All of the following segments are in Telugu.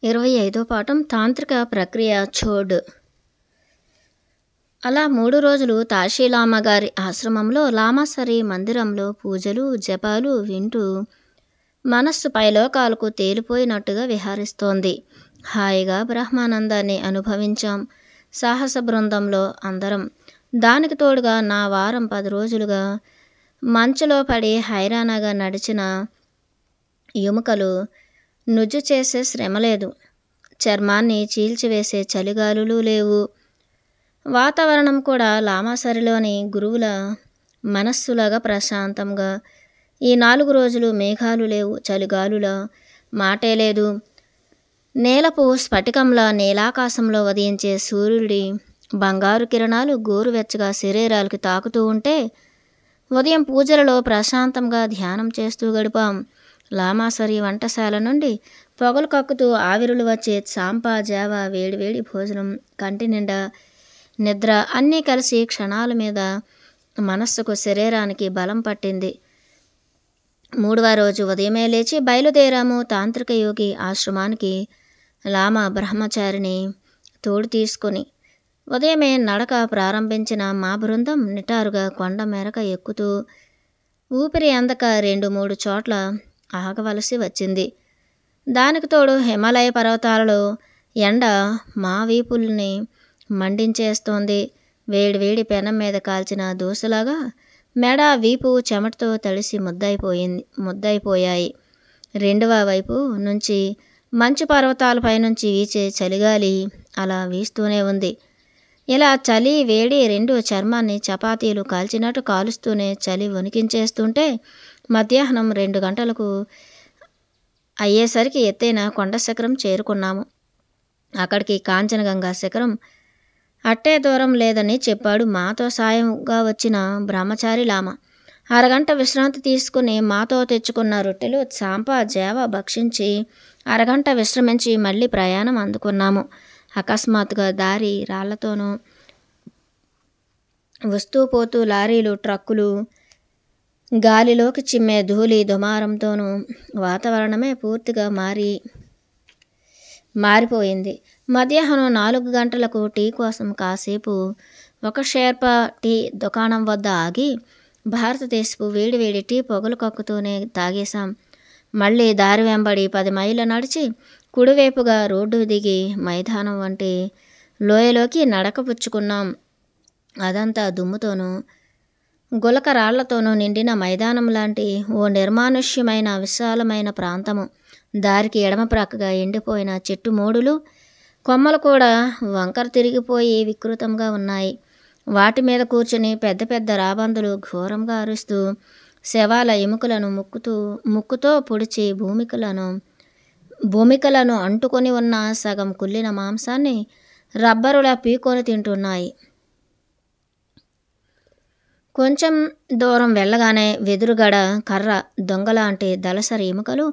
25వ పాఠం తాంత్రిక ప్రక్రియ ఛోడ్. అలా 3 రోజులు తాషీలామా గారి ఆశ్రమంలో లామాసరి మందిరంలో పూజలు జపాలు వింటూ మనస్సు పైలోకాలకు తేలిపోయినట్టుగా విహరిస్తోంది. హాయిగా బ్రహ్మానందాన్ని అనుభవించాం సాహస బృందంలో అందరం. దానికి తోడుగా నా వారం 10 రోజులుగా మంచులో పడి హైరానాగా నడిచిన ఎముకలు నుజ్జు చేసే శ్రమ లేదు. చర్మాన్ని చీల్చివేసే చలిగాలులు లేవు. వాతావరణం కూడా లామాసరిలోని గురువుల మనస్సులాగా ప్రశాంతంగా. ఈ 4 రోజులు మేఘాలు లేవు, చలిగాలుల మాటే లేదు. నేలపు స్ఫటికంలా నీలాకాశంలో ఉదయించే సూర్యుడి బంగారు కిరణాలు గోరువెచ్చగా శరీరాలకు తాకుతూ ఉంటే ఉదయం పూజలలో ప్రశాంతంగా ధ్యానం చేస్తూ గడిపాం. లామాసరి వంటశాల నుండి పొగలు కక్కుతూ ఆవిరులు వచ్చే చాంపా జావా వేడివేడి భోజనం కంటి నిండా నిద్ర అన్నీ కలిసి క్షణాల మీద మనస్సుకు శరీరానికి బలం పట్టింది. 3వ రోజు ఉదయమే లేచి బయలుదేరాము తాంత్రిక యోగి ఆశ్రమానికి లామా బ్రహ్మచారిని తోడు తీసుకొని. ఉదయమే నడక ప్రారంభించిన మా బృందం నిటారుగా కొండ మెరక ఎక్కుతూ ఊపిరి అందక 2-3 చోట్ల ఆగవలసి వచ్చింది. దానికి తోడు హిమాలయ పర్వతాలలో ఎండ మా వీపుల్ని మండించేస్తోంది. వేడివేడి పెనం మీద కాల్చిన దోశలాగా మెడ వీపు చెమటతో తడిసి ముద్దైపోయాయి. రెండవ వైపు నుంచి మంచు పర్వతాలపై నుంచి వీచే చలిగాలి అలా వీస్తూనే ఉంది. ఇలా చలి వేడి రెండు చర్మాన్ని చపాతీలు కాల్చినట్టు కాలుస్తూనే చలి వణికించేస్తుంటే మధ్యాహ్నం 2 గంటలకు అయ్యేసరికి ఎత్తైన కొండ శిఖరం చేరుకున్నాము. అక్కడికి కాంచనగంగా శిఖరం అట్టే దూరం లేదని చెప్పాడు మాతో సాయంగా వచ్చిన బ్రహ్మచారి లామా. అరగంట విశ్రాంతి తీసుకుని మాతో తెచ్చుకున్న రొట్టెలు చాంపా జావ భక్షించి అరగంట విశ్రమించి మళ్ళీ ప్రయాణం అందుకున్నాము. అకస్మాత్తుగా దారి రాళ్లతోనూ వస్తూ పోతూ లారీలు ట్రక్కులు గాలిలోకి చిమ్మే ధూళి దుమారంతోనూ వాతావరణమే పూర్తిగా మారిపోయింది. మధ్యాహ్నం 4 గంటలకు టీ కోసం కాసేపు ఒక షేర్పా టీ దుకాణం వద్ద ఆగి భారతదేశపు వేడివేడి టీ పొగలు కక్కుతూనే తాగేశాం. మళ్ళీ దారి వెంబడి 10 మైళ్ళ నడిచి కుడివైపుగా రోడ్డు దిగి మైదానం వంటి లోయలోకి నడక పుచ్చుకున్నాం. అదంతా దుమ్ముతోనూ గులక రాళ్లతోనూ నిండిన మైదానం లాంటి ఓ నిర్మానుష్యమైన విశాలమైన ప్రాంతము. దారికి ఎడమ ప్రక్కగా ఎండిపోయిన చెట్టు మోడులు కొమ్మలు కూడా వంకర తిరిగిపోయి వికృతంగా ఉన్నాయి. వాటి మీద కూర్చుని పెద్ద పెద్ద రాబందులు ఘోరంగా అరుస్తూ శవాల ఎముకలను ముక్కుతో పొడిచి భూమికలను అంటుకొని ఉన్న సగం కుళ్ళిన మాంసాన్ని రబ్బరులా పీకొని తింటున్నాయి. కొంచెం దూరం వెళ్ళగానే వెదురుగడ కర్ర దొంగలాంటి దళసరి ఎముకలు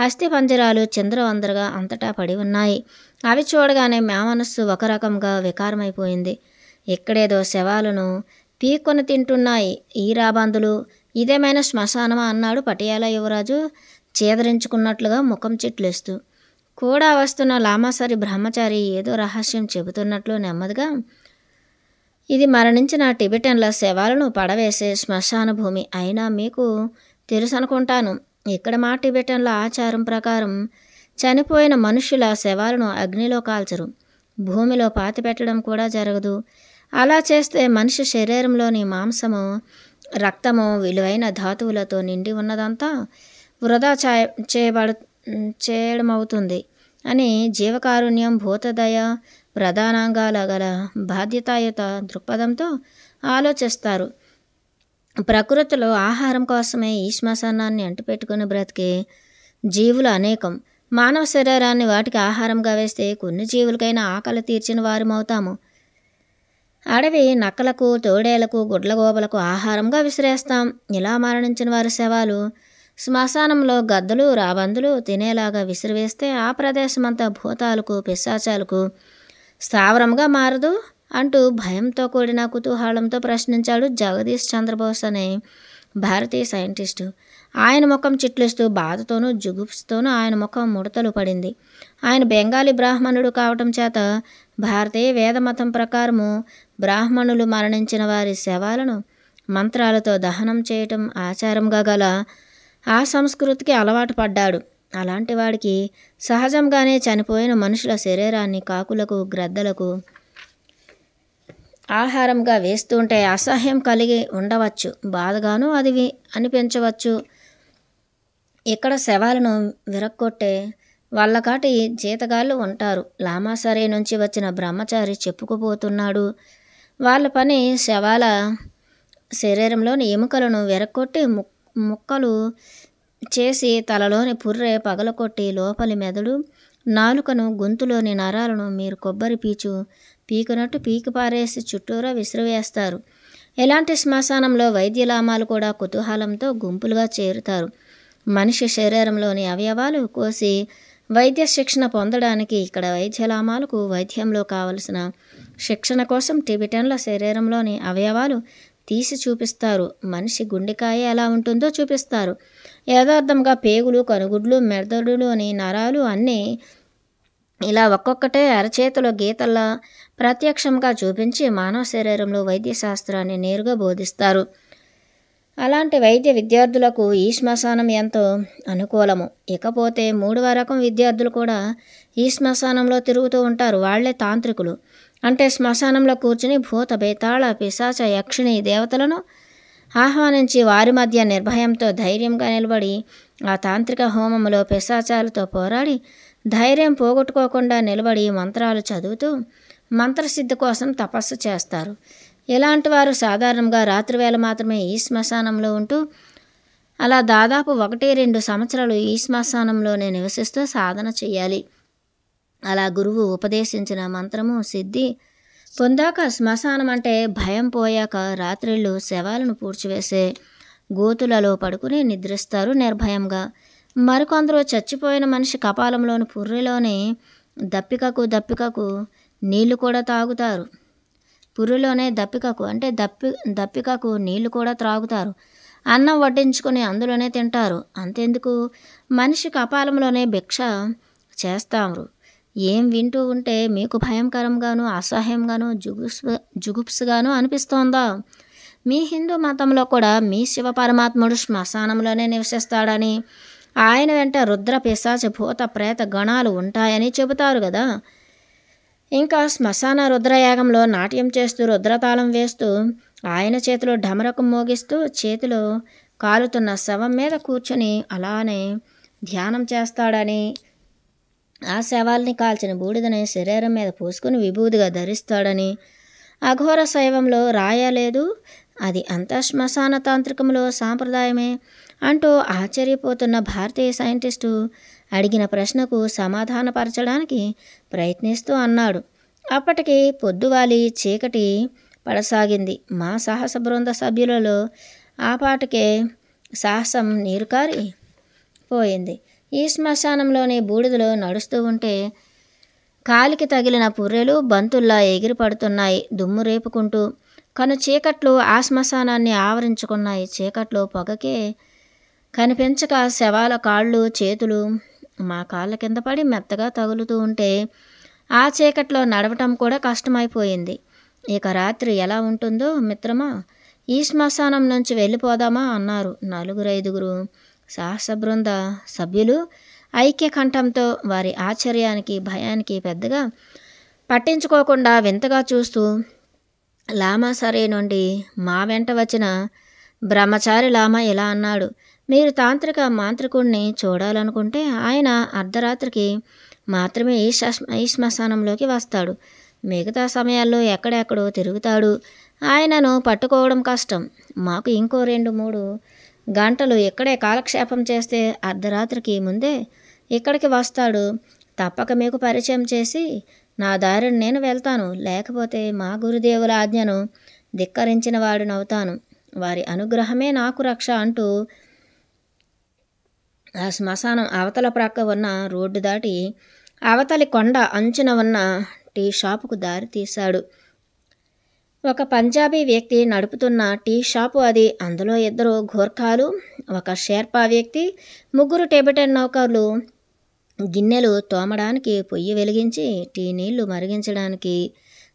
అస్థి పంజరాలు చిందరవందరగా అంతటా పడి ఉన్నాయి. అవి చూడగానే మా మనస్సు ఒక రకంగా వికారమైపోయింది. ఎక్కడేదో శవాలను పీక్కొని తింటున్నాయి ఈ రాబందులు, ఇదేమైనా శ్మశానమా అన్నాడు పటియాలా యువరాజు చేదరించుకున్నట్లుగా ముఖం చిట్లేస్తూ. కూడా వస్తున్న లామాసరి బ్రహ్మచారి ఏదో రహస్యం చెబుతున్నట్లు నెమ్మదిగా, ఇది మరణించిన టిబెటన్ల శవాలను పడవేసే శ్మశాన భూమి. అయినా మీకు తెలుసనుకుంటాను, ఇక్కడ మా టిబెటన్ల ఆచారం ప్రకారం చనిపోయిన మనుషుల శవాలను అగ్నిలో కాల్చరు, భూమిలో పాతిపెట్టడం కూడా జరగదు. అలా చేస్తే మనిషి శరీరంలోని మాంసము రక్తము విలువైన ధాతువులతో నిండి ఉన్నదంతా వృధా చేయడమవుతుంది అని జీవకారుణ్యం భూతదయ ప్రధానాంగాల గల బాధ్యతాయుత దృక్పథంతో ఆలోచిస్తారు. ప్రకృతిలో ఆహారం కోసమే ఈ శ్మశానాన్ని అంటిపెట్టుకుని బ్రతికే జీవులు అనేకం. మానవ శరీరాన్ని వాటికి ఆహారంగా వేస్తే కొన్ని జీవులకైనా ఆకలి తీర్చిన వారమవుతాము. అడవి నక్కలకు తోడేలకు గుడ్లగోబలకు ఆహారంగా విసిరేస్తాం. ఇలా మరణించిన వారి శవాలు శ్మశానంలో గద్దలు రాబందులు తినేలాగా విసిరివేస్తే ఆ ప్రదేశమంతా భూతాలకు పిశాచాలకు స్థావరంగా మారదు అంటూ భయంతో కూడిన కుతూహలంతో ప్రశ్నించాడు జగదీష్ చంద్రబోస్ అనే భారతీయ సైంటిస్టు. ఆయన ముఖం చిట్లిస్తూ బాధతోనూ జుగుప్స్తోనూ ఆయన ముఖం ముడతలు పడింది. ఆయన బెంగాలీ బ్రాహ్మణుడు కావటం చేత భారతీయ వేదమతం ప్రకారము బ్రాహ్మణులు మరణించిన వారి శవాలను మంత్రాలతో దహనం చేయటం ఆచారంగా గల ఆ సంస్కృతికి అలవాటు పడ్డాడు. అలాంటి వాడికి సహజంగానే చనిపోయిన మనుషుల శరీరాన్ని కాకులకు, గ్రద్దలకు ఆహారంగా వేస్తుంటే అసహ్యం కలిగి ఉండవచ్చు, బాధగాను అది అనిపించవచ్చు. ఇక్కడ శవాలను విరక్కొట్టే వాళ్ళకాటి జీతగాళ్ళు ఉంటారు. లామాసరే నుంచి వచ్చిన బ్రహ్మచారి చెప్పుకుపోతున్నాడు. వాళ్ళ పని శవాల శరీరంలోని ఎముకలను విరక్కొట్టి ముక్కలు చేసి తలలోని పుర్రె పగలకొట్టి లోపలి మెదడు, నాలుకను, గొంతులోని నరాలను మీరు కొబ్బరి పీచు పీకినట్టు పీకి పారేసి చుట్టూరా విసిరివేస్తారు. ఇలాంటి శ్మశానంలో వైద్యలామాలు కూడా కుతూహలంతో గుంపులుగా చేరుతారు. మనిషి శరీరంలోని అవయవాలు కోసి వైద్య శిక్షణ పొందడానికి ఇక్కడ వైద్యలామాలకు వైద్యంలో కావలసిన శిక్షణ కోసం టిబెటన్ల శరీరంలోని అవయవాలు తీసి చూపిస్తారు. మనిషి గుండెకాయ ఎలా ఉంటుందో చూపిస్తారు. యథార్థంగా పేగులు, కనుగుడ్లు, మెదడులోని నరాలు అన్నీ ఇలా ఒక్కొక్కటే అరచేతిలో గీతల్లా ప్రత్యక్షంగా చూపించి మానవ శరీరంలో వైద్యశాస్త్రాన్ని నేరుగా బోధిస్తారు. అలాంటి వైద్య విద్యార్థులకు ఈ శ్మశానం ఎంతో అనుకూలము. ఇకపోతే 3వ రకం విద్యార్థులు కూడా ఈ శ్మశానంలో తిరుగుతూ ఉంటారు. వాళ్లే తాంత్రికులు. అంటే శ్మశానంలో కూర్చుని భూత, బేతాళ, పిశాచ, యక్షిణి దేవతలను ఆహ్వానించి వారి మధ్య నిర్భయంతో ధైర్యంగా నిలబడి ఆ తాంత్రిక హోమములో పిశాచాలతో పోరాడి ధైర్యం పోగొట్టుకోకుండా నిలబడి మంత్రాలు చదువుతూ మంత్రసిద్ధి కోసం తపస్సు చేస్తారు. ఇలాంటి వారు సాధారణంగా రాత్రివేళ మాత్రమే ఈ శ్మశానంలో ఉంటూ అలా దాదాపు 1-2 సంవత్సరాలు ఈ శ్మశానంలోనే నివసిస్తూ సాధన చేయాలి. అలా గురువు ఉపదేశించిన మంత్రము సిద్ధి పొందాక శ్మశానం అంటే భయం పోయాక రాత్రిళ్ళు శవాలను పూడ్చివేసే గోతులలో పడుకుని నిద్రిస్తారు నిర్భయంగా. మరికొందరు చచ్చిపోయిన మనిషి కపాలంలోని పుర్రెలోని దప్పికకు నీళ్లు కూడా తాగుతారు. పుర్రెలోనే దప్పికకు నీళ్లు కూడా త్రాగుతారు. అన్నం వడ్డించుకొని అందులోనే తింటారు. అంతెందుకు, మనిషి కపాలంలోనే భిక్ష చేస్తారు. ఏం వింటూ ఉంటే మీకు భయంకరంగాను, అసహ్యంగాను, జుగుప్సగాను అనిపిస్తోందా? మీ హిందూ మతంలో కూడా మీ శివ పరమాత్ముడు శ్మశానంలోనే నివసిస్తాడని, ఆయన వెంట రుద్ర, పిశాచ, భూత, ప్రేత గణాలు ఉంటాయని చెబుతారు కదా. ఇంకా శ్మశాన రుద్రయాగంలో నాట్యం చేస్తూ, రుద్రతాళం వేస్తూ, ఆయన చేతిలో ఢమరకం మోగిస్తూ, చేతిలో కాలుతున్న శవం మీద కూర్చొని అలానే ధ్యానం చేస్తాడని, ఆ శవాల్ని కాల్చిన బూడిదని శరీరం మీద పూసుకుని విభూదిగా ధరిస్తాడని అఘోర శైవంలో రాయలేదు. అది అంతా శ్మశాన తాంత్రికంలో సాంప్రదాయమే అంటూ ఆశ్చర్యపోతున్న భారతీయ సైంటిస్టు అడిగిన ప్రశ్నకు సమాధానపరచడానికి ప్రయత్నిస్తూ అన్నాడు. అప్పటికి పొద్దువాలి చీకటి పడసాగింది. మా సాహస బృంద సభ్యులలో ఆ పాటకే సాహసం నీరుకారి పోయింది. ఈ శ్మశానంలోని బూడిదలో నడుస్తూ ఉంటే కాలికి తగిలిన పుర్రెలు బంతుల్లా ఎగిరి పడుతున్నాయి దుమ్ము రేపుకుంటూ. కను చీకట్లు ఆ శ్మశానాన్ని ఆవరించుకున్నాయి. చీకట్లో పొగకే కనిపించక శవాల కాళ్ళు, చేతులు మా కాళ్ళ కింద పడి మెత్తగా తగులుతూ ఉంటే ఆ చీకట్లో నడవటం కూడా కష్టమైపోయింది. ఇక రాత్రి ఎలా ఉంటుందో మిత్రమా, ఈ శ్మశానం నుంచి వెళ్ళిపోదామా అన్నారు 4-5 సాహస బృంద సభ్యులు ఐక్యకంఠంతో. వారి ఆశ్చర్యానికి, భయానికి పెద్దగా పట్టించుకోకుండా వింతగా చూస్తూ లామా సరే నుండి మా వెంట వచ్చిన బ్రహ్మచారి లామా ఇలా అన్నాడు. మీరు తాంత్రిక మాంత్రికుడిని చూడాలనుకుంటే ఆయన అర్ధరాత్రికి మాత్రమే ఈ శ్మశానంలోకి వస్తాడు. మిగతా సమయాల్లో ఎక్కడెక్కడో తిరుగుతాడు. ఆయనను పట్టుకోవడం కష్టం. మాకు ఇంకో 2-3 గంటలు ఇక్కడే కాలక్షేపం చేస్తే అర్ధరాత్రికి ముందే ఇక్కడికి వస్తాడు. తప్పక మీకు పరిచయం చేసి నా దారిని నేను వెళ్తాను. లేకపోతే మా గురుదేవుల ఆజ్ఞను ధిక్కరించిన వాడినవుతాను. వారి అనుగ్రహమే నాకు రక్ష అంటూ ఆ శ్మశానం అవతల ప్రక్క ఉన్న రోడ్డు దాటి అవతలి కొండ అంచున ఉన్న టీ షాపుకు దారి తీశాడు. ఒక పంజాబీ వ్యక్తి నడుపుతున్న టీ షాపు అది. అందులో 2 గోర్ఖాలు, ఒక షేర్పా వ్యక్తి, 3 టిబెటన్ నౌకర్లు గిన్నెలు తోమడానికి, పొయ్యి వెలిగించి టీ నీళ్లు మరిగించడానికి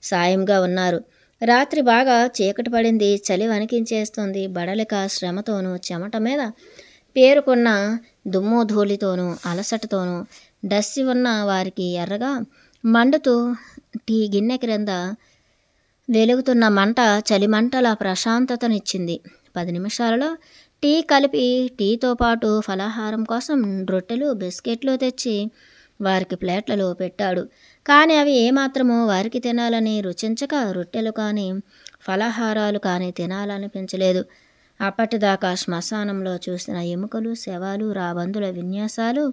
సాయంగా ఉన్నారు. రాత్రి బాగా చీకటి పడింది. చలి వణికించేస్తుంది. బడలిక, శ్రమతోనూ, చెమట మీద పేరుకున్న దుమ్ము ధూళితోనూ, అలసటతోనూ డస్సి ఉన్న వారికి ఎర్రగా మండుతూ టీ గిన్నె క్రింద వెలుగుతున్న మంట చలిమంటల ప్రశాంతతనిచ్చింది. 10 నిమిషాలలో టీ కలిపి, టీతో పాటు ఫలాహారం కోసం రొట్టెలు, బిస్కెట్లు తెచ్చి వారికి ప్లేట్లలో పెట్టాడు. కానీ అవి ఏమాత్రమూ వారికి తినాలని రుచించక, రొట్టెలు కానీ ఫలాహారాలు కానీ తినాలనిపించలేదు. అప్పటిదాకా శ్మశానంలో చూసిన ఎముకలు, శవాలు, రాబందుల విన్యాసాలు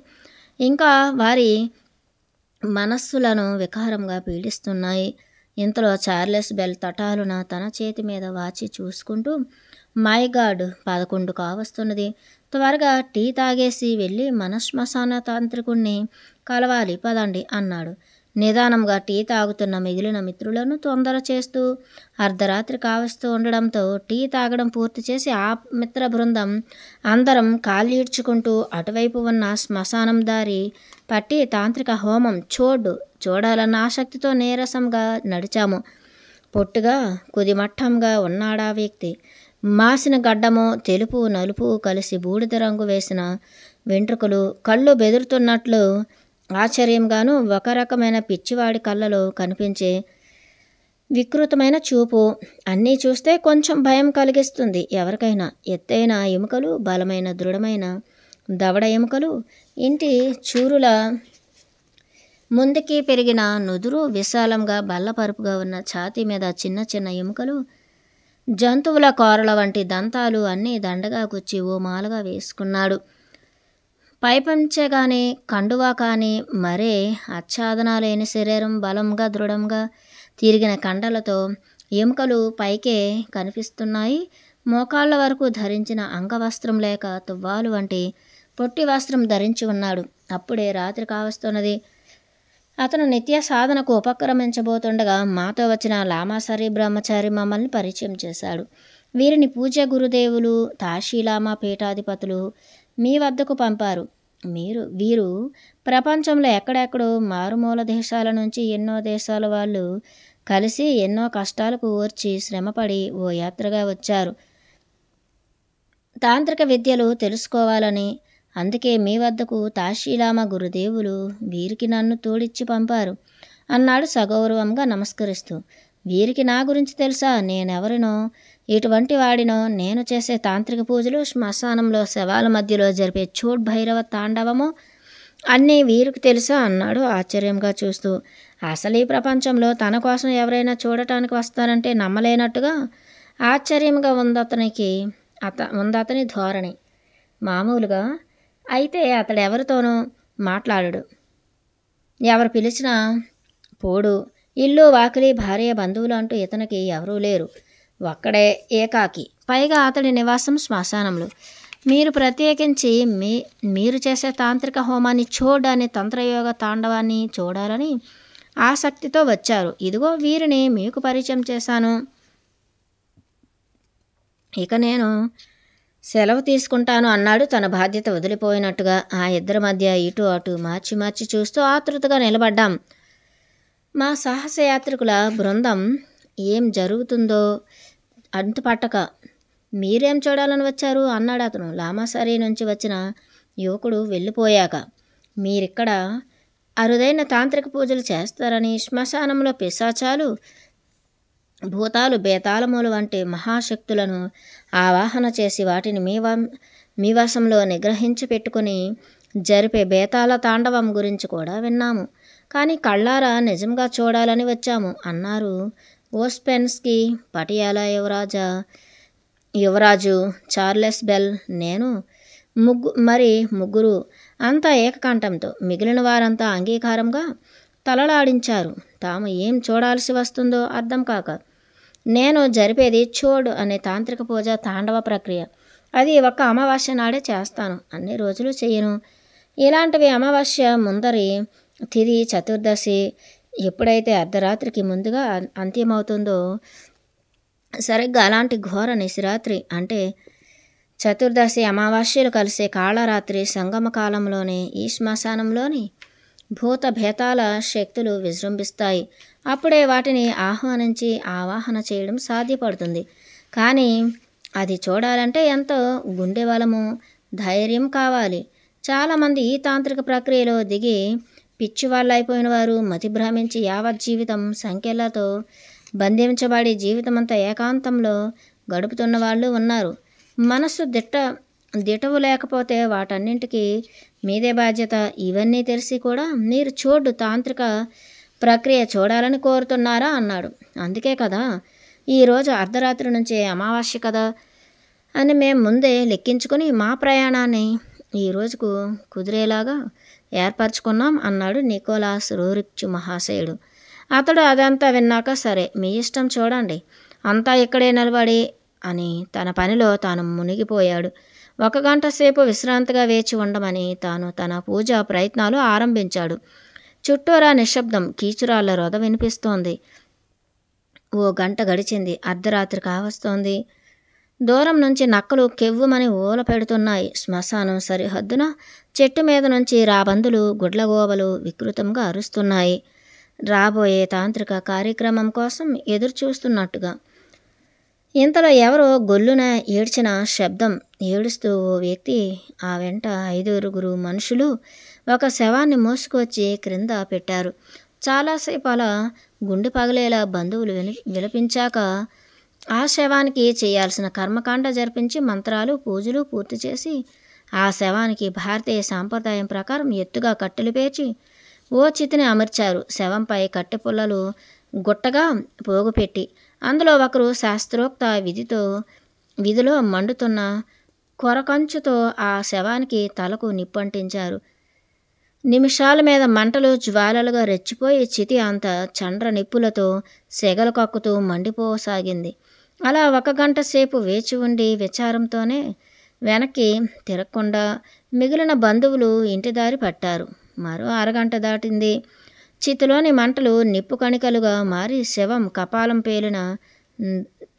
ఇంకా వారి మనస్సులను వికారంగా పీడిస్తున్నాయి. ఇంతలో చార్లెస్ బెల్ తటాలున తన చేతి మీద వాచి చూసుకుంటూ, మై గాడ్, 11 కావస్తున్నది. త్వరగా టీ తాగేసి వెళ్ళి మన శ్మశాన తాంత్రికుణ్ణి కలవాలి, పదండి అన్నాడు. నిదానంగా టీ తాగుతున్న మిగిలిన మిత్రులను తొందర చేస్తూ అర్ధరాత్రి కావస్తూ ఉండడంతో టీ తాగడం పూర్తి చేసి ఆ మిత్ర బృందం అందరం కాళ్ళీడ్చుకుంటూ అటువైపు ఉన్న శ్మశానం దారి పట్టి తాంత్రిక హోమం చూడాలన్న ఆసక్తితో నీరసంగా నడిచాము. పొట్టుగా, కుదిమట్టంగా ఉన్నాడా వ్యక్తి. మాసిన గడ్డము, తెలుపు నలుపు కలిసి బూడిద రంగు వేసిన వెంట్రుకలు, కళ్ళు బెదురుతున్నట్లు ఆశ్చర్యంగాను, ఒక రకమైన పిచ్చివాడి కళ్ళలో కనిపించే వికృతమైన చూపు. అన్నీ చూస్తే కొంచెం భయం కలిగిస్తుంది ఎవరికైనా. ఎత్తైన ఎముకలు, బలమైన దృఢమైన దవడ ఎముకలు, ఇంటి చూరుల ముందుకి పెరిగిన నుదురు, విశాలంగా బల్లపరుపుగా ఉన్న ఛాతీ మీద చిన్న చిన్న ఎముకలు, జంతువుల కోరల వంటి దంతాలు అన్నీ దండగా గుచ్చి ఓ మాలగా వేసుకున్నాడు. పైపంచె కానీ, కండువా కానీ, మరే ఆచ్ఛాదన లేని శరీరం, బలంగా దృఢంగా తిరిగిన కండలతో ఎముకలు పైకే కనిపిస్తున్నాయి. మోకాళ్ళ వరకు ధరించిన అంగవస్త్రం లేక తువ్వాలు వంటి పొట్టి వస్త్రం ధరించి ఉన్నాడు. అప్పుడే రాత్రి కావస్తున్నది. అతను నిత్య సాధనకు ఉపక్రమించబోతుండగా మాతో వచ్చిన లామాసరి బ్రహ్మచారి మమ్మల్ని పరిచయం చేశాడు. వీరిని పూజ్య గురుదేవులు, తాషీలామా పీఠాధిపతులు మీ వద్దకు పంపారు. వీరు ప్రపంచంలో ఎక్కడెక్కడో మారుమూల దేశాల నుంచి ఎన్నో దేశాల వాళ్ళు కలిసి ఎన్నో కష్టాలకు ఓర్చి శ్రమపడి ఓ యాత్రగా వచ్చారు తాంత్రిక విద్యలు తెలుసుకోవాలని. అందుకే మీ వద్దకు తాషీలామా గురుదేవులు వీరికి నన్ను తోడిచ్చి పంపారు అన్నాడు సగౌరవంగా నమస్కరిస్తూ. వీరికి నా గురించి తెలుసా? నేనెవరినో, ఇటువంటి వాడినో, నేను చేసే తాంత్రిక పూజలు, శ్మశానంలో శవాల మధ్యలో జరిపే చోట్ భైరవ తాండవమో అన్నీ వీరికి తెలుసా అన్నాడు ఆశ్చర్యంగా చూస్తూ. అసలు ఈ ప్రపంచంలో తన కోసం ఎవరైనా చూడటానికి వస్తారంటే నమ్మలేనట్టుగా ఆశ్చర్యంగా ఉందతని ధోరణి. మామూలుగా అయితే అతడు ఎవరితోనూ మాట్లాడడు, ఎవరు పిలిచినా పోడు. ఇల్లు, వాకిలి, భార్య, బంధువులు అంటూ ఇతనికి ఎవరూ లేరు. ఒక్కడే ఏకాకి. పైగా అతడి నివాసం శ్మశానంలో. మీరు ప్రత్యేకించి మీరు చేసే తాంత్రిక హోమాన్ని అనే తంత్రయోగ తాండవాన్ని చూడాలని ఆసక్తితో వచ్చారు. ఇదిగో వీరిని మీకు పరిచయం చేశాను. ఇక నేను సెలవు తీసుకుంటాను అన్నాడు తన బాధ్యత వదిలిపోయినట్టుగా. ఆ ఇద్దరి మధ్య ఇటు అటు మార్చి మార్చి చూస్తూ ఆతృతగా నిలబడ్డాం. మా సాహసయాత్రికుల బృందం ఏం జరుగుతుందో అంతుపట్టక, మీరేం చూడాలని వచ్చారు అన్నాడు అతను. లామాసరి నుంచి వచ్చిన యువకుడు వెళ్ళిపోయాక. మీరిక్కడ అరుదైన తాంత్రిక పూజలు చేస్తారని, శ్మశానంలో పిశాచాలు, భూతాలు, బేతాళములు వంటి మహాశక్తులను ఆవాహన చేసి వాటిని మీ వశంలో నిగ్రహించి పెట్టుకుని జరిపే బేతాళ తాండవం గురించి కూడా విన్నాము. కానీ కళ్ళారా నిజంగా చూడాలని వచ్చాము అన్నారు ఓస్పెన్స్కీ. పటియాలా యువరాజు చార్లెస్ బెల్, నేను, ముగ్గురు అంతా ఏకకంఠంతో. మిగిలిన వారంతా అంగీకారంగా తలలాడించారు. తాము ఏం చూడాల్సి వస్తుందో అర్థం కాక. నేను జరిపేది అనే తాంత్రిక పూజ తాండవ ప్రక్రియ. అది ఒక్క అమావాస్య నాడే చేస్తాను, అన్ని రోజులు చెయ్యను. ఇలాంటివి అమావాస్య ముందరి తిథి, చతుర్దశి ఎప్పుడైతే అర్ధరాత్రికి ముందుగా అంత్యమవుతుందో సరిగ్గా అలాంటి ఘోర నిశిరాత్రి అంటే చతుర్దశి అమావాస్యలు కలిసే కాళరాత్రి సంగమ కాలంలోనే ఈ శ్మశానంలోని భూత భేతాల శక్తులు విజృంభిస్తాయి. అప్పుడే వాటిని ఆహ్వానించి ఆవాహన చేయడం సాధ్యపడుతుంది. కానీ అది చూడాలంటే ఎంతో గుండె బలము, ధైర్యం కావాలి. చాలామంది ఈ తాంత్రిక ప్రక్రియలో దిగి పిచ్చివాళ్ళైపోయిన వారు, మతి భ్రమించి యావత్ జీవితం సంఖ్యలతో బంధించబడి జీవితమంతా ఏకాంతంలో గడుపుతున్న వాళ్ళు ఉన్నారు. మనస్సు దిటవు లేకపోతే వాటన్నింటికి మీదే బాధ్యత. ఇవన్నీ తెలిసి కూడా మీరు తాంత్రిక ప్రక్రియ చూడాలని కోరుతున్నారా అన్నాడు. అందుకే కదా ఈరోజు అర్ధరాత్రి నుంచి అమావాస్య కదా అని మేము ముందే లెక్కించుకొని మా ప్రయాణాన్ని ఈ రోజుకు కుదిరేలాగా ఏర్పరచుకున్నాం అన్నాడు నికోలాస్ రూరిచ్ మహాశయుడు. అతడు అదంతా విన్నాక సరే మీ ఇష్టం చూడండి, అంతా ఇక్కడే నిలబడి అని తన పనిలో తాను మునిగిపోయాడు. 1 గంట సేపు విశ్రాంతిగా వేచి ఉండమని తాను తన పూజా ప్రయత్నాలు ఆరంభించాడు. చుట్టూరా నిశ్శబ్దం, కీచురాళ్ల రొద వినిపిస్తోంది. 1 గంట గడిచింది. అర్ధరాత్రి కావస్తోంది. దూరం నుంచి నక్కలు కెవ్వుమని ఊల పెడుతున్నాయి. శ్మశానం సరిహద్దున చెట్టు మీద నుంచి రాబందులు, గుడ్లగోబలు వికృతంగా అరుస్తున్నాయి. రాబోయే తాంత్రిక కార్యక్రమం కోసం ఎదురు చూస్తున్నట్టుగా. ఇంతలో ఎవరో గొల్లున ఏడ్చిన శబ్దం. ఏడుస్తూ ఓ వ్యక్తి, ఆ వెంట 5 మనుషులు ఒక శవాన్ని మోసుకొచ్చి క్రింద పెట్టారు. చాలాసేపు అలా గుండె పగిలేలా బంధువులు విలపించాక ఆ శవానికి చేయాల్సిన కర్మకాండ జరిపించి మంత్రాలు పూజలు పూర్తి చేసి ఆ శవానికి భారతీయ సాంప్రదాయం ప్రకారం ఎత్తుగా కట్టెలు పేర్చి ఓ చితిని అమర్చారు. శవంపై కట్టె పుల్లలు గుట్టగా పోగుపెట్టి అందులో ఒకరు శాస్త్రోక్త విధిలో మండుతున్న కొరకంచుతో ఆ శవానికి తలకు నిప్పంటించారు. నిమిషాల మీద మంటలు జ్వాలలుగా రెచ్చిపోయి చితి అంత చండ్ర నిప్పులతో సెగలు కక్కుతూ మండిపోసాగింది. అలా 1 గంట సేపు వేచి ఉండి విచారంతోనే వెనక్కి తిరగకుండా మిగిలిన బంధువులు ఇంటి దారి పట్టారు. మరో 1 గంట దాటింది. చితిలోని మంటలు నిప్పు కణికలుగా మారి శవం కపాలం పేలిన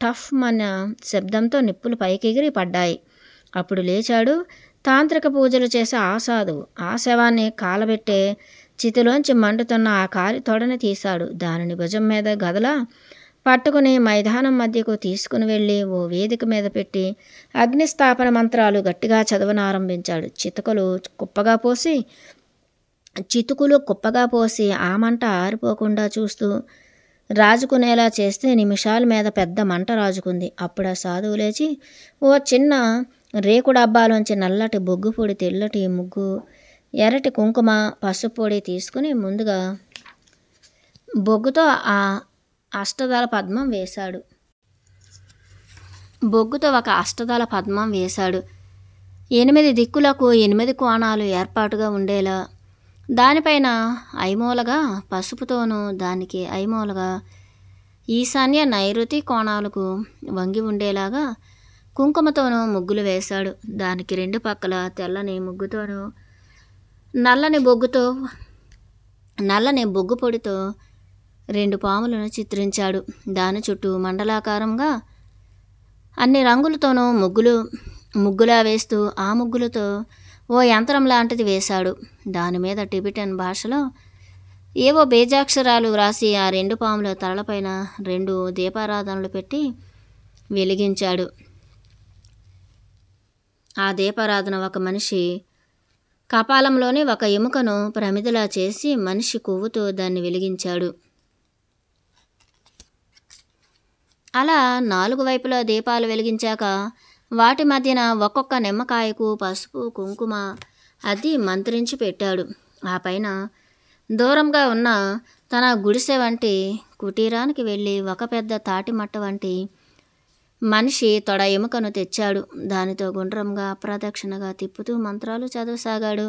టఫ్ మన శబ్దంతో నిప్పులు పైకెగిరి పడ్డాయి. అప్పుడు లేచాడు తాంత్రిక పూజలు చేసే ఆ సాధువు. ఆ శవాన్ని కాలబెట్టే చితిలోంచి మండుతున్న ఆ కాలి తొడని తీశాడు. దానిని భుజం మీద గదలా పట్టుకుని మైదానం మధ్యకు తీసుకుని వెళ్ళి ఓ వేదిక మీద పెట్టి అగ్నిస్థాపన మంత్రాలు గట్టిగా చదవనారంభించాడు. చితుకులు కుప్పగా పోసి ఆ మంట ఆరిపోకుండా చూస్తూ రాజుకునేలా చేస్తే నిమిషాల మీద పెద్ద మంట రాజుకుంది. అప్పుడు ఆ సాధువు లేచి ఓ చిన్న రేకు డబ్బాలోంచి నల్లటి బొగ్గు పొడి, తెల్లటి ముగ్గు, ఎర్రటి కుంకుమ, పసుపు పొడి తీసుకుని ముందుగా బొగ్గుతో ఒక అష్టదళ పద్మం వేశాడు. 8 దిక్కులకు 8 కోణాలు ఏర్పాటుగా ఉండేలా దానిపైన ఐమూలగా పసుపుతోనూ, దానికి ఐమూలగా ఈశాన్య నైరుతి కోణాలకు వంగి ఉండేలాగా కుంకుమతోనూ ముగ్గులు వేశాడు. దానికి 2 పక్కల తెల్లని ముగ్గుతోనూ నల్లని బొగ్గు పొడితో 2 పాములను చిత్రించాడు. దాని చుట్టూ మండలాకారంగా అన్ని రంగులతోనూ ముగ్గులా వేస్తూ ఆ ముగ్గులతో ఓ యంత్రం లాంటిది వేశాడు. దాని మీద టిబెటన్ భాషలో ఏవో బీజాక్షరాలు వ్రాసి ఆ 2 పాముల తలపైన 2 దీపారాధనలు పెట్టి వెలిగించాడు. ఆ దీపారాధన ఒక మనిషి కపాలంలోని ఒక ఎముకను ప్రమిదలా చేసి మనిషి కొవ్వుతో దాన్ని వెలిగించాడు. అలా 4 వైపులా దీపాలు వెలిగించాక వాటి మధ్యన ఒక్కొక్క నిమ్మకాయకు పసుపు కుంకుమ అద్ది మంత్రించి పెట్టాడు. ఆ పైన దూరంగా ఉన్న తన గుడిసె వంటి కుటీరానికి వెళ్ళి ఒక పెద్ద తాటిమట్ట వంటి మనిషి తొడ ఎముకను తెచ్చాడు. దానితో గుండ్రంగా ప్రదక్షిణగా తిప్పుతూ మంత్రాలు చదవసాగాడు.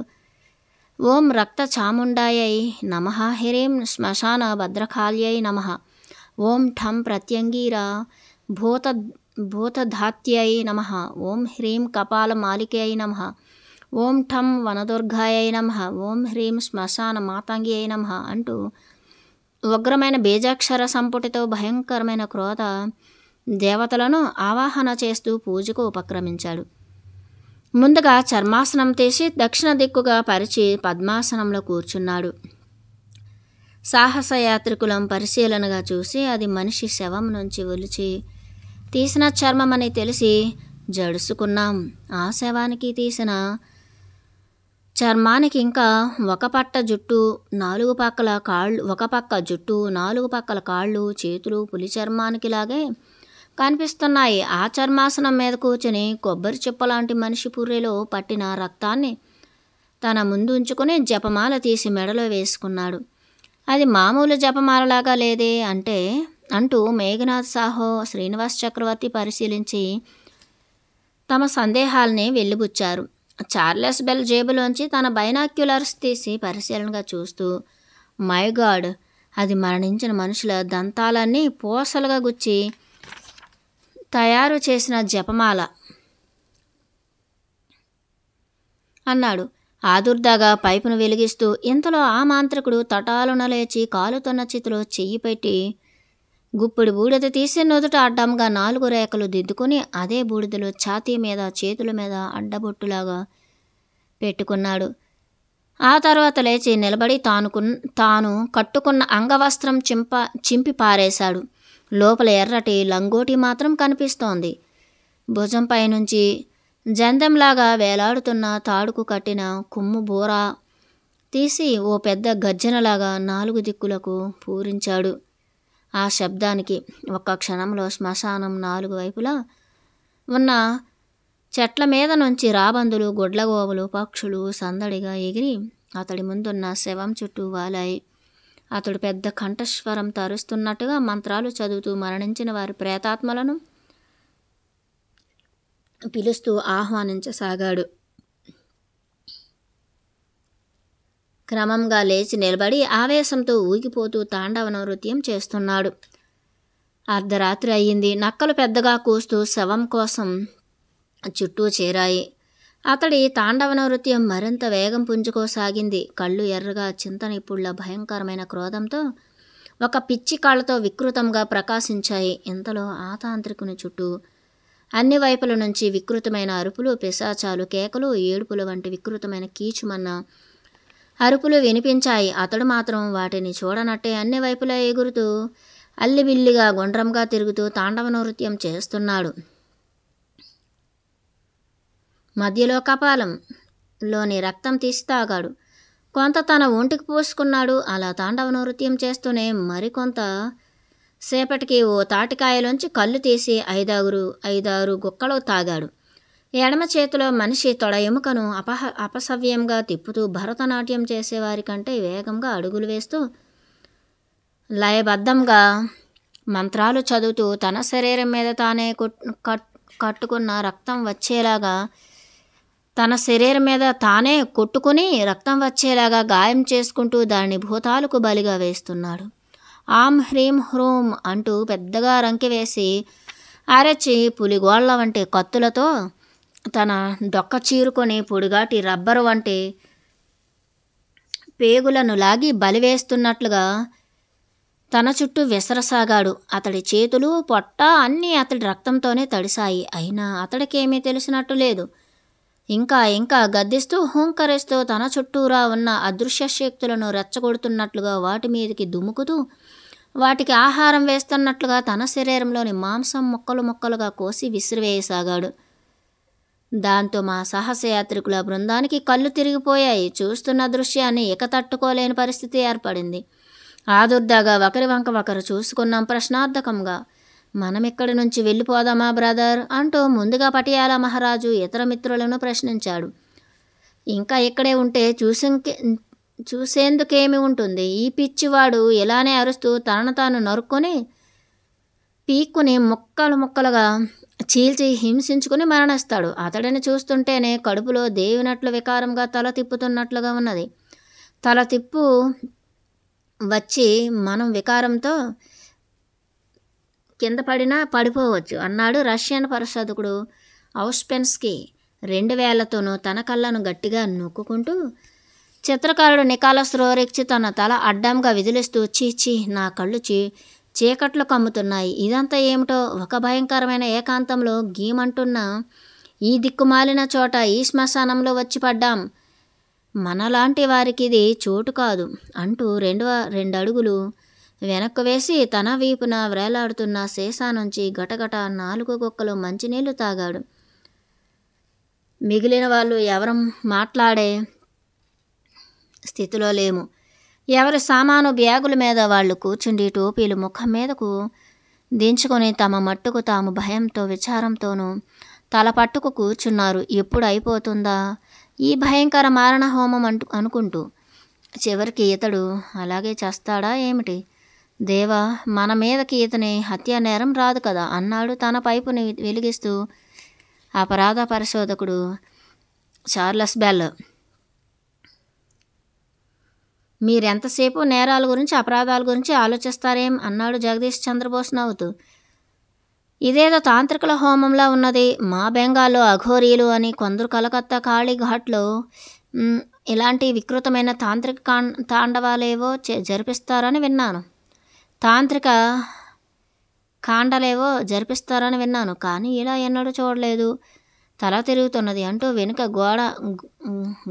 ఓం రక్త చాముండాయై నమః, హ్రీం శ్మశాన భద్రకాళ్యై నమః, ఓం ఠం ప్రత్యంగీరా భూతధాత్యై నమః, ఓం హ్రీం కపాల మాలికై నమః, ఓం ఠం వనదుర్గాయై నమః, ఓం హ్రీం శ్మశాన మాతంగ్యై నమః అంటూ ఉగ్రమైన బీజాక్షర సంపుటితో భయంకరమైన క్రోధ దేవతలను ఆవాహన చేస్తూ పూజకు ఉపక్రమించాడు. ముందుగా చర్మాసనం తీసి దక్షిణ దిక్కుగా పరిచి పద్మాసనంలో కూర్చున్నాడు. సాహసయాత్రికులం పరిశీలనగా చూసి అది మనిషి శవం నుంచి ఒలిచి తీసిన చర్మమని తెలిసి జడుసుకున్నాం. ఆ శవానికి తీసిన చర్మానికి ఇంకా ఒక పక్క జుట్టు, నాలుగు పక్కల కాళ్ళు, చేతులు పులి చర్మానికి లాగే కనిపిస్తున్నాయి. ఆ చర్మాసనం మీద కూర్చుని కొబ్బరి చిప్పలాంటి మనిషి పుర్రెలో పట్టిన రక్తాన్ని తన ముందు ఉంచుకొని జపమాల తీసి మెడలో వేసుకున్నాడు. అది మామూలు జపమాలలాగా లేదే అంటూ మేఘనాథ్ సాహో, శ్రీనివాస్ చక్రవర్తి పరిశీలించి తమ సందేహాల్ని వెలిబుచ్చారు. చార్లెస్ బెల్ జేబులోంచి తన బైనాక్యులర్స్ తీసి పరిశీలనగా చూస్తూ, మై గాడ్, అది మరణించిన మనుషుల దంతాలన్నీ పూసలుగా గుచ్చి తయారు చేసిన జపమాల అన్నాడు ఆదుర్దాగా పైపును వెలిగిస్తూ. ఇంతలో ఆ మాంత్రికుడు తటాలున లేచి కాలుతున్న చితిలో చెయ్యి పెట్టి గుప్పిడి బూడిద తీసి నుదుట అడ్డంగా 4 రేఖలు దిద్దుకుని అదే బూడిదలో ఛాతీ మీద, చేతుల మీద అడ్డబొట్టులాగా పెట్టుకున్నాడు. ఆ తర్వాత లేచి నిలబడి తాను కట్టుకున్న అంగవస్త్రం చింపి పారేశాడు. లోపల ఎర్రటి లంగోటి మాత్రం కనిపిస్తోంది. భుజంపై నుంచి జందెంలాగా వేలాడుతున్న తాడుకు కట్టిన కుమ్ము బూర తీసి ఓ పెద్ద గర్జనలాగా 4 దిక్కులకు పూరించాడు. ఆ శబ్దానికి ఒక్క క్షణంలో శ్మశానం 4 వైపులా ఉన్న చెట్ల మీద నుంచి రాబందులు, గుడ్లగోవులు, పక్షులు సందడిగా ఎగిరి అతడి ముందున్న శవం చుట్టూ వాలాయి. అతడు పెద్ద కంఠస్వరం తరుస్తున్నట్టుగా మంత్రాలు చదువుతూ మరణించిన వారి ప్రేతాత్మలను పిలుస్తూ ఆహ్వానించసాగాడు. క్రమంగా లేచి నిలబడి ఆవేశంతో ఊగిపోతూ తాండవ నృత్యం చేస్తున్నాడు. అర్ధరాత్రి అయ్యింది. నక్కలు పెద్దగా కూస్తూ శవం కోసం చుట్టూ చేరాయి. అతడి తాండవ నృత్యం మరింత వేగం పుంజుకోసాగింది. కళ్ళు ఎర్రగా చింతనిప్పుళ్ల భయంకరమైన క్రోధంతో ఒక పిచ్చి కాళ్ళతో వికృతంగా ప్రకాశించాయి. ఇంతలో ఆ తాంత్రికుని చుట్టూ అన్ని వైపుల నుంచి వికృతమైన అరుపులు, పిశాచాలు, కేకలు, ఏడుపులు వంటి వికృతమైన కీచుమన్న అరుపులు వినిపించాయి. అతడు మాత్రం వాటిని చూడనట్టే అన్ని వైపులా ఎగురుతూ అల్లిబిల్లిగా గుండ్రంగా తిరుగుతూ తాండవ నృత్యం చేస్తున్నాడు. మధ్యలో కపాలంలోని రక్తం తీసి తాగాడు. కొంత తన ఒంటికి పూసుకున్నాడు. అలా తాండవ నృత్యం చేస్తూనే మరికొంత సేపటికి ఓ తాటికాయలోంచి కళ్ళు తీసి 5-6 గుక్కలు తాగాడు. ఎడమ చేతిలో మనిషి తొడ ఎముకను అపసవ్యంగా తిప్పుతూ భరతనాట్యం చేసేవారి కంటే వేగంగా అడుగులు వేస్తూ లయబద్ధంగా మంత్రాలు చదువుతూ తన శరీరం మీద తానే కట్టుకున్న రక్తం వచ్చేలాగా గాయం చేసుకుంటూ దాన్ని భూతాలకు బలిగా వేస్తున్నాడు. ఆం హ్రీం హ్రూం అంటూ పెద్దగా రంకె వేసి అరచి పులిగోళ్ల వంటి కత్తులతో తన డొక్క చీరుకొని పొడిగాటి రబ్బరు వంటి పేగులను లాగి బలివేస్తున్నట్లుగా తన చుట్టూ విసరసాగాడు. అతడి చేతులు, పొట్ట అన్నీ అతడి రక్తంతోనే తడిశాయి. అయినా అతడికేమీ తెలిసినట్టు లేదు. ఇంకా గద్దిస్తూ హూంకరిస్తూ తన చుట్టూరా ఉన్న అదృశ్య శక్తులను రెచ్చగొడుతున్నట్లుగా వాటి మీదకి దుముకుతూ వాటికి ఆహారం వేస్తున్నట్లుగా తన శరీరంలోని మాంసం ముక్కలుగా కోసి విసిరివేయసాగాడు. దాంతో మా సాహసయాత్రికుల బృందానికి కళ్ళు తిరిగిపోయాయి. చూస్తున్న దృశ్యాన్ని ఇక తట్టుకోలేని పరిస్థితి ఏర్పడింది. ఆదుర్దాగా ఒకరి వంక ఒకరు చూసుకున్నాం ప్రశ్నార్థకంగా. మనం ఇక్కడి నుంచి వెళ్ళిపోదామా బ్రదర్ అంటూ ముందుగా పటియాలా మహారాజు ఇతర మిత్రులను ప్రశ్నించాడు. ఇంకా ఇక్కడే ఉంటే చూసేందుకేమి ఉంటుంది? ఈ పిచ్చివాడు ఇలానే అరుస్తూ తనను తాను నరుక్కొని పీక్కుని ముక్కలుగా చీల్చి హింసించుకుని మరణిస్తాడు. అతడిని చూస్తుంటేనే కడుపులో దేవినట్లు వికారంగా తల తిప్పుతున్నట్లుగా ఉన్నది. తల తిప్పు వచ్చి మనం వికారంతో కింద పడిపోవచ్చు అన్నాడు రష్యన్ పరిశోధకుడు ఔస్పెన్స్కీ 2 వేళ్లతోనూ తన కళ్ళను గట్టిగా నొక్కుంటూ. చిత్రకారుడు నికాలస్ రోరిక్చి తన తల అడ్డంగా విదిలిస్తూ చీచి నా కళ్ళు చీకట్లు కమ్ముతున్నాయి. ఇదంతా ఏమిటో? ఒక భయంకరమైన ఏకాంతంలో గీమంటున్న ఈ దిక్కుమాలిన చోట, ఈ శ్మశానంలో వచ్చి పడ్డాం. మనలాంటి వారికి ఇది చోటు కాదు అంటూ రెండు అడుగులు వెనక్కు వేసి తన వీపున వ్రేలాడుతున్న సీసా నుంచి గటగట 4 గుక్కలు మంచినీళ్లు తాగాడు. మిగిలిన వాళ్ళు ఎవరం మాట్లాడే స్థితిలో లేము. ఎవరి సామాను బ్యాగుల మీద వాళ్ళు కూర్చుండి టోపీలు ముఖం మీదకు దించుకొని తమ మట్టుకు తాము భయంతో విచారంతోనూ తల పట్టుకు కూర్చున్నారు. ఎప్పుడు అయిపోతుందా ఈ భయంకర మారణ హోమం అనుకుంటూ. చివరికి ఇతడు అలాగే చేస్తాడా ఏమిటి? దేవా, మన మీదకి ఇతని హత్యా నేరం రాదు కదా అన్నాడు తన పైపుని వెలిగిస్తూ అపరాధ పరిశోధకుడు చార్లెస్ బెల్. మీరెంతసేపు నేరాల గురించి, అపరాధాల గురించి ఆలోచిస్తారేం అన్నాడు జగదీష్ చంద్రబోస్ నవ్వుతూ. ఇదేదో తాంత్రికుల హోమంలా ఉన్నది. మా బెంగాల్లో అఘోరీలు అని కొందరు కలకత్తా కాళీఘాట్లో ఇలాంటి వికృతమైన తాంత్రిక తాండవాలేవో జరిపిస్తారని విన్నాను. తాంత్రిక కాండలేవో జరిపిస్తారని విన్నాను, కానీ ఇలా ఎన్నడూ చూడలేదు. తల తిరుగుతున్నది అంటూ వెనుక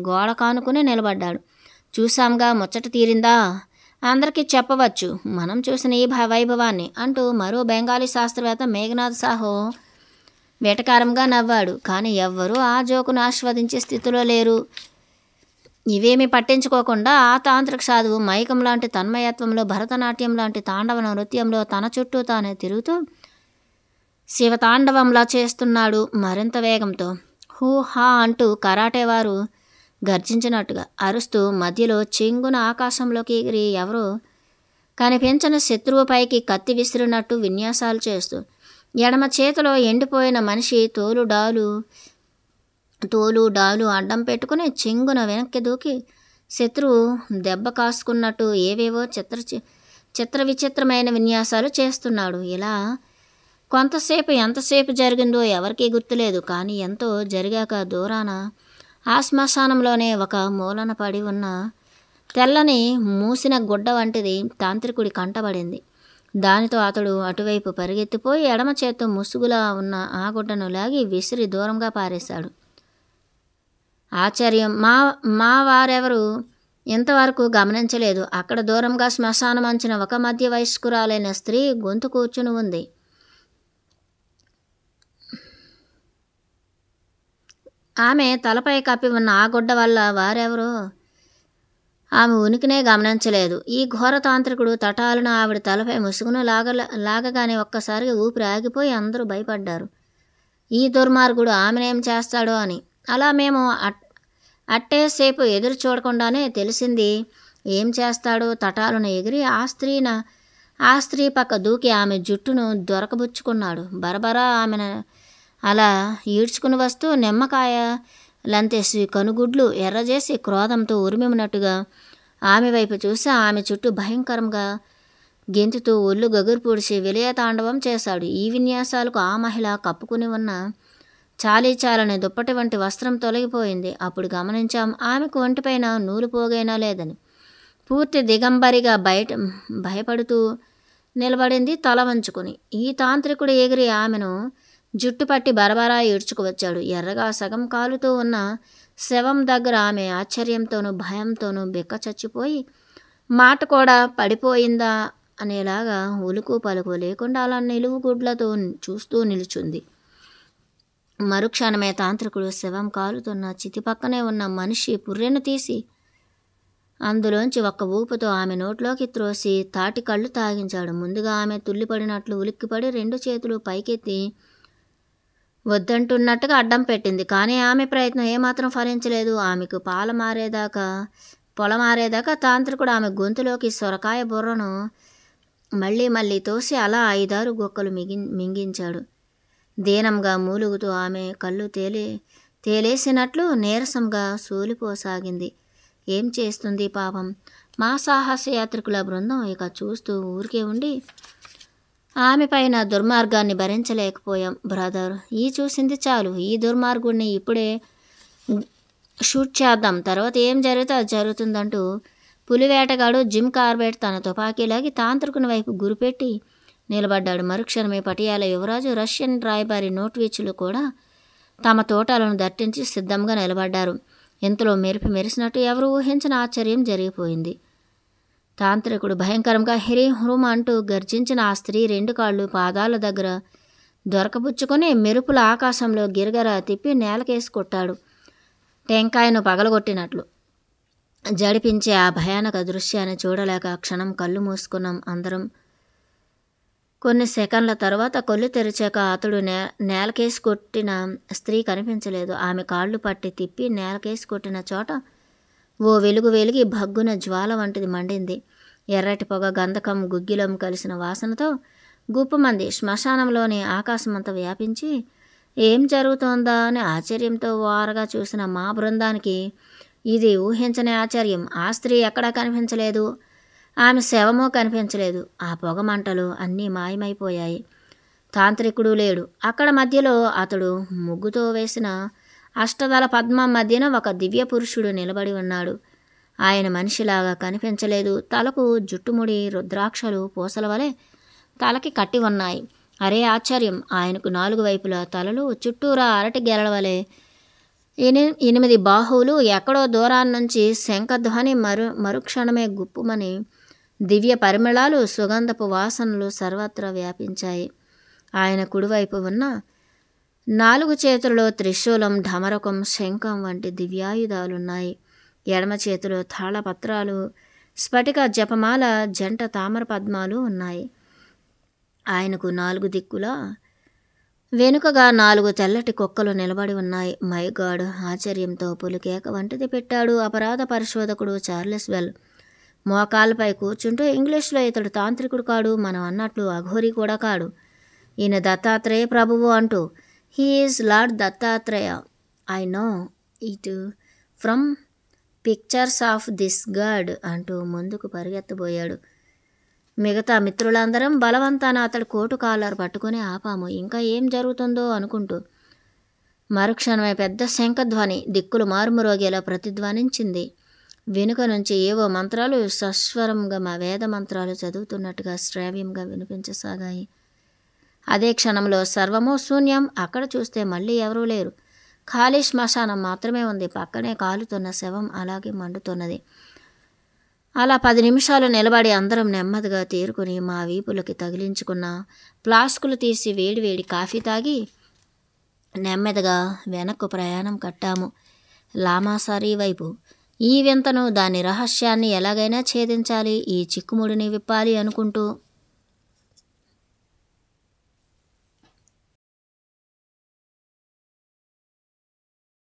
గోడ కానుకుని నిలబడ్డాడు. చూసాంగా, ముచ్చట తీరిందా? అందరికీ చెప్పవచ్చు మనం చూసిన ఈ వైభవాన్ని అంటూ మరో బెంగాలీ శాస్త్రవేత్త మేఘనాథ్ సాహో వెటకారంగా నవ్వాడు. కానీ ఎవ్వరూ ఆ జోకును ఆస్వాదించే స్థితిలో లేరు. ఇవేమీ పట్టించుకోకుండా ఆ తాంత్రిక సాధువు మైకం లాంటి తన్మయత్వంలో, భరతనాట్యం లాంటి తాండవ నృత్యంలో తన చుట్టూ తానే తిరుగుతూ శివతాండవంలా చేస్తున్నాడు మరింత వేగంతో. హూ హా అంటూ కరాటేవారు గర్జించినట్టుగా అరుస్తూ మధ్యలో చెంగున ఆకాశంలోకి ఎగిరి ఎవరో కనిపించని శత్రువు పైకి కత్తి విసిరినట్టు విన్యాసాలు చేస్తూ, ఎడమ చేతిలో ఎండిపోయిన మనిషి తోలు డాలు అడ్డం పెట్టుకుని చెంగున వెనక్కి దూకి శత్రువు దెబ్బ కాసుకున్నట్టు ఏవేవో చిత్ర విచిత్రమైన విన్యాసాలు చేస్తున్నాడు. ఇలా ఎంతసేపు జరిగిందో ఎవరికీ గుర్తులేదు. కానీ ఎంతో జరిగాక దూరాన ఆ శ్మశానంలోనే ఒక మూలన పడి ఉన్న తెల్లని మూసిన గుడ్డ వంటిది తాంత్రికుడి కంటబడింది. దానితో అతడు అటువైపు పరిగెత్తిపోయి ఎడమ చేత్తో ముసుగులా ఉన్న ఆ గుడ్డను లాగి విసిరి దూరంగా పారేశాడు. ఆశ్చర్యం, మా వారెవరు ఇంతవరకు గమనించలేదు. అక్కడ దూరంగా శ్మశానం అంచిన ఒక మధ్య వయస్కురాలైన స్త్రీ గొంతు కూర్చుని ఉంది. ఆమె తలపై కప్పి ఉన్న ఆ గుడ్డ వల్ల వారెవరో ఆమె ఉనికినే గమనించలేదు. ఈ ఘోర తాంత్రికుడు తటాలను ఆవిడ తలపై ముసుగును లాగగానే ఒక్కసారిగా ఊపిరి ఆగిపోయి అందరూ భయపడ్డారు. ఈ దుర్మార్గుడు ఆమెనేం చేస్తాడో అని. అలా మేము అట్టేసేపు ఎదురు చూడకుండానే తెలిసింది ఏం చేస్తాడో. తటాలను ఎగిరి ఆ స్త్రీ పక్క దూకి ఆమె జుట్టును దొరకబుచ్చుకున్నాడు. బరబరా ఆమెను అలా ఈడ్చుకుని వస్తూ నిమ్మకాయ లంతేసి కనుగుడ్లు ఎర్రజేసి క్రోధంతో ఉరిమినట్టుగా ఆమె వైపు చూసి ఆమె చుట్టూ భయంకరంగా గెంతుతూ ఒళ్ళు గగురు పూడ్చి విలయతాండవం చేశాడు. ఈ విన్యాసాలకు ఆ మహిళ కప్పుకుని ఉన్న చాలని దుప్పటి వంటి వస్త్రం తొలగిపోయింది. అప్పుడు గమనించాం ఆమెకు ఒంటిపైన నూలు పోగైనా లేదని. పూర్తి దిగంబరిగా భయపడుతూ నిలబడింది తల వంచుకుని. ఈ తాంత్రికుడు ఎగిరి ఆమెను జుట్టుపట్టి బరబరా ఈడ్చుకువచ్చాడు. ఎర్రగా సగం కాలుతూ ఉన్న శవం దగ్గర ఆమె ఆశ్చర్యంతోనూ భయంతోనూ బిక్క చచ్చిపోయి మాట కూడా పడిపోయిందా అనేలాగా ఉలుకు పలుకు లేకుండా అలా నిలువు గుడ్లతో చూస్తూ నిలుచుంది. మరుక్షణమే తాంత్రికుడు శవం కాలుతున్న చితి పక్కనే ఉన్న మనిషి పుర్రెను తీసి అందులోంచి ఒక్క ఊపుతో ఆమె నోట్లోకి త్రోసి తాటి కళ్ళు తాగించాడు. ముందుగా ఆమె తుల్లిపడినట్లు ఉలిక్కిపడి 2 చేతులు పైకెత్తి వద్దంటున్నట్టుగా అడ్డం పెట్టింది. కానీ ఆమె ప్రయత్నం ఏమాత్రం ఫలించలేదు. ఆమెకు పొల మారేదాకా తాంత్రికుడు ఆమె గొంతులోకి సొరకాయ బుర్రను మళ్ళీ తోసి అలా 5-6 గుక్కలు మింగించాడు. దీనంగా మూలుగుతూ ఆమె కళ్ళు తేలేసినట్లు నీరసంగా సూలిపోసాగింది. ఏం చేస్తుంది పాపం. మా సాహసయాత్రికుల బృందం ఇక చూస్తూ ఊరికే ఉండి ఆమె పైన దుర్మార్గాన్ని భరించలేకపోయాం. బ్రదర్, ఈ చూసింది చాలు. ఈ దుర్మార్గుడిని ఇప్పుడే షూట్ చేద్దాం, తర్వాత ఏం జరిగితే అది జరుగుతుందంటూ పులివేటగాడు జిమ్ కార్బెట్ తన తుపాకీలాగి తాంత్రికుని వైపు గురిపెట్టి నిలబడ్డాడు. మరుక్షణమే పటియాల యువరాజు, రష్యన్ రాయబారి నోట్విచ్లు కూడా తమ తోటాలను దట్టించి సిద్ధంగా నిలబడ్డారు. ఇంతలో మెరుపు మెరిసినట్టు ఎవరు ఊహించిన ఆశ్చర్యం జరిగిపోయింది. తాంత్రికుడు భయంకరంగా హిరి హురుమ అంటూ గర్జించిన ఆ స్త్రీ 2 కాళ్ళు పాదాల దగ్గర దొరకబుచ్చుకొని మెరుపుల ఆకాశంలో గిరగర తిప్పి నేలకేసి కొట్టాడు. టెంకాయను పగలగొట్టినట్లు జడిపించే ఆ భయానక దృశ్యాన్ని చూడలేక క్షణం కళ్ళు మూసుకున్నాం అందరం. కొన్ని సెకండ్ల తర్వాత కళ్ళు తెరిచాక అతడు నేలకేసి కొట్టిన స్త్రీ కనిపించలేదు. ఆమె కాళ్ళు పట్టి తిప్పి నేలకేసి కొట్టిన చోట ఓ వెలుగు వెలిగి భగ్గున జ్వాల వంటిది మండింది. ఎర్రటి పొగ, గంధకం, గుగ్గిలం కలిసిన వాసనతో గుప్పమంది శ్మశానంలోని ఆకాశమంతా వ్యాపించి ఏం జరుగుతోందా అని ఆశ్చర్యంతో వారగా చూసిన మా బృందానికి ఇది ఊహించని ఆశ్చర్యం. ఆ స్త్రీ ఎక్కడా కనిపించలేదు, ఆమె శవమో కనిపించలేదు. ఆ పొగ మంటలు అన్నీ మాయమైపోయాయి. తాంత్రికుడు లేడు అక్కడ. మధ్యలో అతడు ముగ్గుతో వేసిన అష్టదళ పద్మం మధ్యన ఒక దివ్య పురుషుడు నిలబడి ఉన్నాడు. ఆయన మనిషిలాగా కనిపించలేదు. తలకు జుట్టుముడి రుద్రాక్షలు పూసల వలె తలకి కట్టి ఉన్నాయి. అరే ఆశ్చర్యం! ఆయనకు 4 వైపులా తలలు, చుట్టూరా అరటి గెలల వలె 8 బాహువులు. ఎక్కడో దూరాన్నించి శంఖధ్వని మరుక్షణమే గుప్పుమని దివ్య పరిమళాలు, సుగంధపు వాసనలు సర్వత్రా వ్యాపించాయి. ఆయన కుడివైపు ఉన్న 4 చేతులలో త్రిశూలం, ఢమరకం, శంఖం వంటి దివ్యాయుధాలున్నాయి. ఎడమ చేతిలో తాళపత్రాలు, స్ఫటిక జపమాల, జంట తామర పద్మాలు ఉన్నాయి. ఆయనకు 4 దిక్కులా వెనుకగా 4 తెల్లటి కుక్కలు నిలబడి ఉన్నాయి. My God! ఆశ్చర్యంతో పులికేక వంటిది పెట్టాడు అపరాధ పరిశోధకుడు చార్లెస్ వెల్. మోకాళ్ళపై కూర్చుంటూ ఇంగ్లీష్లో, ఇతడు తాంత్రికుడు కాడు, మనం అన్నట్లు అఘోరి కూడా కాడు, ఈయన దత్తాత్రేయ ప్రభువు అంటూ, he is lord Dattatreya, I know it from pictures of this God అంటూ ముందుకు పరిగెత్తబోయాడు. మిగతా మిత్రులందరం బలవంతాన అతడు కోటు కాలర్ పట్టుకుని ఆపాము. ఇంకా ఏం జరుగుతుందో అనుకుంటూ. మరుక్షణమే పెద్ద శంఖధ్వని దిక్కులు మారుమరోగేలా ప్రతిధ్వనించింది. వెనుక నుంచి ఏవో మంత్రాలు సస్వరంగా వేద మంత్రాలు చదువుతున్నట్టుగా శ్రావ్యంగా వినిపించసాగాయి. అదే క్షణంలో సర్వమో శూన్యం. అక్కడ చూస్తే మళ్ళీ ఎవరూ లేరు. ఖాళీ శ్మశానం మాత్రమే ఉంది. పక్కనే కాలుతున్న శవం అలాగే మండుతున్నది. అలా 10 నిమిషాలు నిలబడి అందరం నెమ్మదిగా తేరుకుని మా వీపులకి తగిలించుకున్న ఫ్లాస్కులు తీసి వేడివేడి కాఫీ తాగి నెమ్మదిగా వెనక్కు ప్రయాణం కట్టాము లామాసారి వైపు. ఈ వింతను, దాని రహస్యాన్ని ఎలాగైనా ఛేదించాలి, ఈ చిక్కుముడిని విప్పాలి అనుకుంటూ.